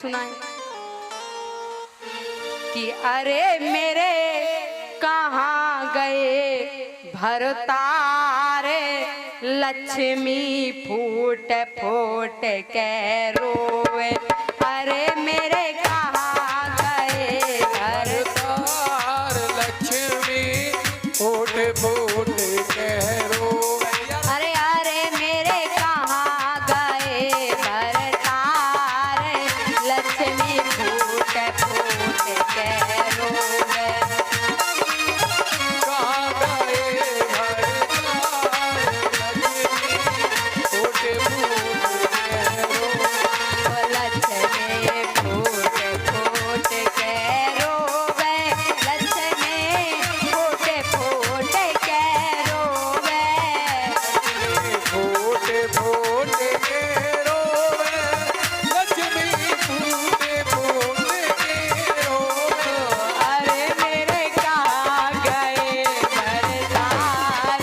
सुनाए कि अरे मेरे कहाँ गए भरतारे, लक्ष्मी फूट फूट के रोए। अरे मेरे कहाँ गए भरतार, लक्ष्मी फूट फूट के रोए। अरे अरे मेरे कहाँ गए भरतार, लक्ष्मी फूट फूट के रोए। कहाँ गए भरतार, लक्ष्मी फूट फूट के रोए। लक्ष्मी फूट फूट के रोवे, लक्ष्मी फूट फूट के रोवे। फूट फूट के रोवे, लक्ष्मी फूट फूट के रोवे। अरे मेरे कहाँ गए भरतार,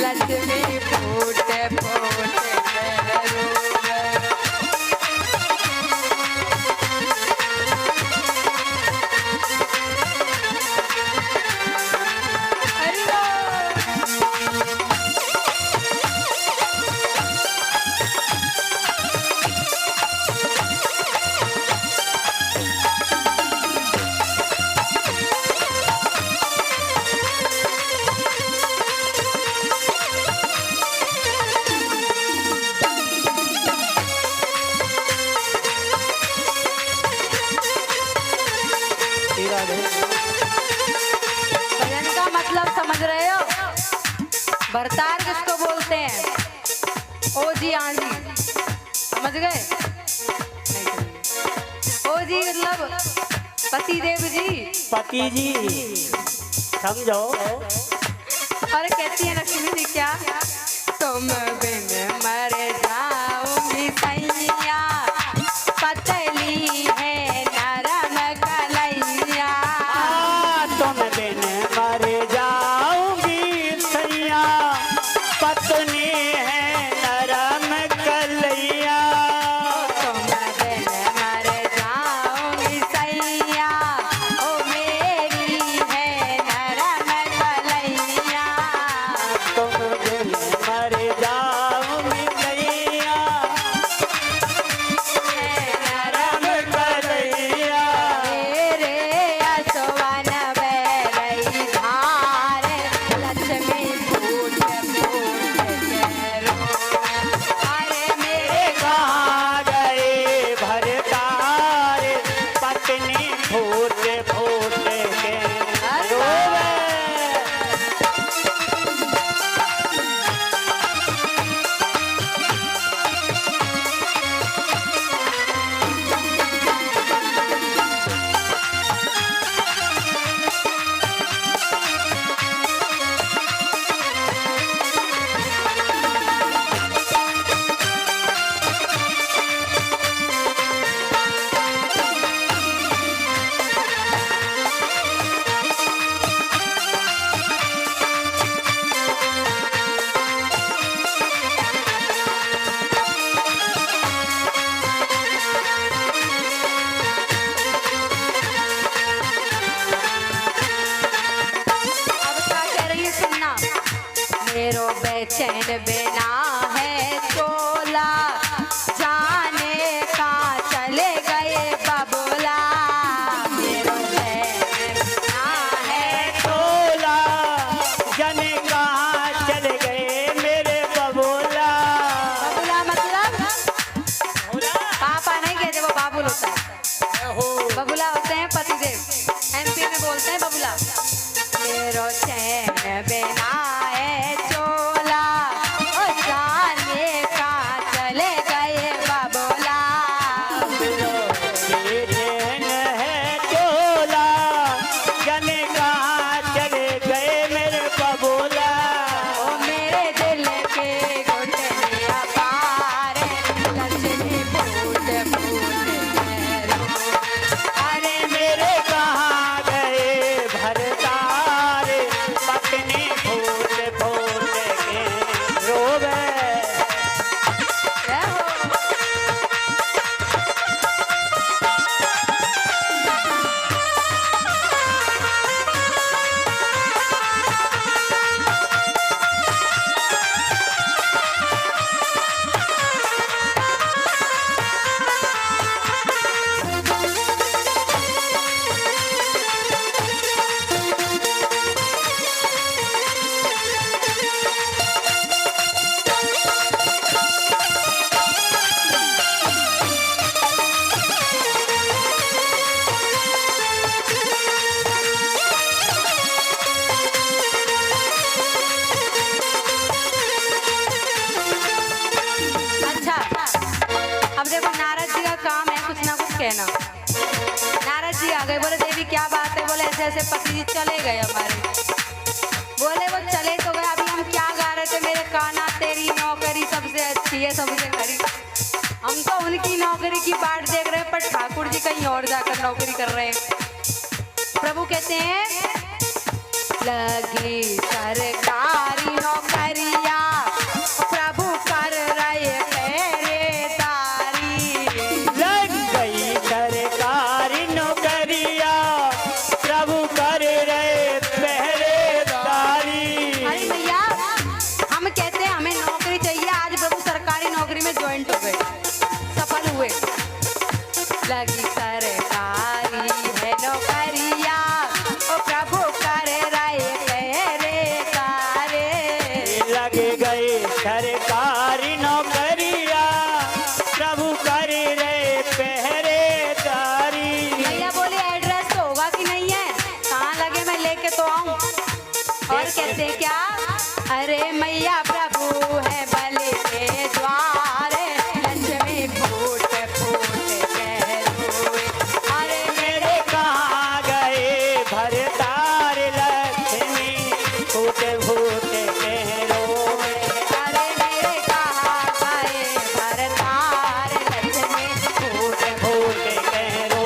लक्ष्मी फूट फूट के रोवे। हरि बोल। भजन का मतलब समझ रहे हो? भरतार किसको बोलते हैं? ओ जी हाँ जी, समझ गए? ओ जी मतलब पति देव जी। पति जी समझो। और कहती है लक्ष्मी जी क्या? तुम बिन मर जाऊंगी सैया, पतली है नरम कलैया। तुम बिन मर जाऊंगी सैया, पत्नी है नरम कलैया। तुम बिन मर जाऊंगी सैया, ओ मेरी है नरम कलैया। तुम बिन मर जाऊंगी सैया, नरम कलैया। तेरे असवन बहरई धार, लक्ष्मी फूट फूट के रोए। अरे मेरे कहाँ गए भरतार, पत्नी फूट फूट के रोवे। अब क्या कह रही है सुनना। मेरो बेचैन बिना है चोला, जाने कहाँ चले गए बबुला। मेरो बेचैन बिना है तोला जने कहाँ चले गए मेरे बबोला। बबुला मतलब पापा नहीं कहते, वो बाबुल होता है। बबुला होते हैं पतिदेव, एमपी में बोलते हैं बबुला। मेरो चैन बिना है चोला, ओ कहना। नारद जी आ गए, बोले देवी क्या बात है? बोले ऐसे ऐसे पति जी चले गए हमारे। बोले वो चले तो गए, अभी हम क्या गा रहे थे, मेरे काना तेरी नौकरी सबसे अच्छी है सबसे खरी। हम तो उनकी नौकरी की बाट देख रहे हैं, पर ठाकुर जी कहीं और जाकर नौकरी कर रहे हैं। प्रभु कहते हैं लगी सरकारी नौकरिया प्रभु कर रहे पहरेदारी। लग गई सरकारी नौकरिया प्रभु कर रहे पहरेदारी। अरे भैया हम कहते हैं हमें नौकरी चाहिए, आज प्रभु सरकारी नौकरी में ज्वाइंट हो गए, सफल हुए। लगी सरकारी है नौकरिया ओ प्रभु कर रहे पहरेदारी। लग गई सरकारी नौकरिया प्रभु कर रहे पहरेदारी। भैया बोले एड्रेस तो होगा कि नहीं है, कहाँ लगे मैं लेके तो आऊं। और कहते हैं क्या, अरे मैया प्रभु है बलि के द्वार, लक्ष्मी फूट फूट कह रोए। अरे मेरे कहाँ गए भरतार लक्ष्मी फूट फूट कह रोए। अरे मेरे कहाँ गए भरतार लक्ष्मी फूट फूट कह रो।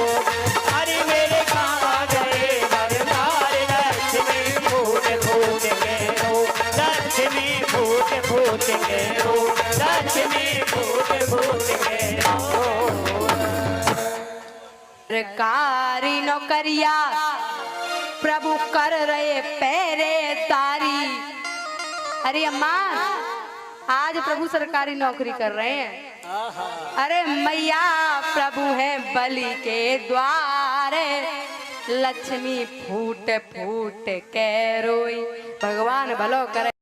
अरे मेरे कहाँ गए भरतार लक्ष्मी फूट फूट कह रो। लक्ष्मी फूट फूट कह रो। लक्ष्मी फूट फूट कह रो। सरकारी नौकरिया प्रभु कर रहे पहरेदारी। अरे अम्मा आज प्रभु सरकारी नौकरी कर रहे हैं। अरे मैया प्रभु है बलि के द्वार, लक्ष्मी फूट फूट के रोई। भगवान भलो करे।